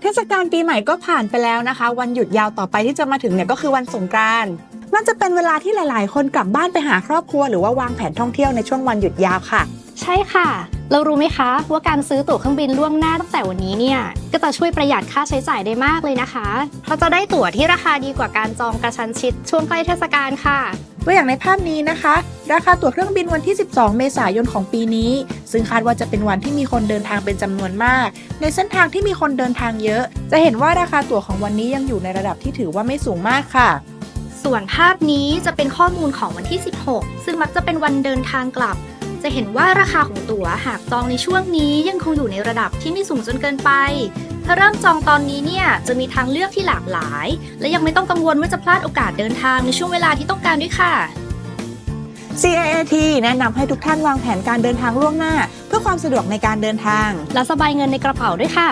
ทศกาลปีใหม่ก็ผ่านไปแล้วนะคะวันหยุดยาวต่อไปที่จะมาถึงเนี่ยก็คือวันสงกรานต์มันจะเป็นเวลาที่หลายๆคนกลับบ้านไปหาครอบครัวหรือว่าวางแผนท่องเที่ยวในช่วงวันหยุดยาวค่ะใช่ค่ะเรารู้ไหมคะว่าการซื้อตั๋วเครื่องบินล่วงหน้าตั้งแต่วันนี้เนี่ยก็จะช่วยประหยัดค่าใช้จ่ายได้มากเลยนะคะเพราะจะได้ตั๋วที่ราคาดีกว่าการจองกระชั้นชิดช่วงใกล้เทศกาลค่ะตัวอย่างในภาพนี้นะคะราคาตั๋วเครื่องบินวันที่ 12 เมษายนของปีนี้ซึ่งคาดว่าจะเป็นวันที่มีคนเดินทางเป็นจำนวนมากในเส้นทางที่มีคนเดินทางเยอะจะเห็นว่าราคาตั๋วของวันนี้ยังอยู่ในระดับที่ถือว่าไม่สูงมากค่ะส่วนภาพนี้จะเป็นข้อมูลของวันที่ 16 ซึ่งมักจะเป็นวันเดินทางกลับจะเห็นว่าราคาของตั๋วหากจองในช่วงนี้ยังคงอยู่ในระดับที่ไม่สูงจนเกินไปถ้าเริ่มจองตอนนี้เนี่ยจะมีทางเลือกที่หลากหลายและยังไม่ต้องกังวลว่าจะพลาดโอกาสเดินทางในช่วงเวลาที่ต้องการด้วยค่ะ CAAT แนะนำให้ทุกท่านวางแผนการเดินทางล่วงหน้าเพื่อความสะดวกในการเดินทางและสบายเงินในกระเป๋าด้วยค่ะ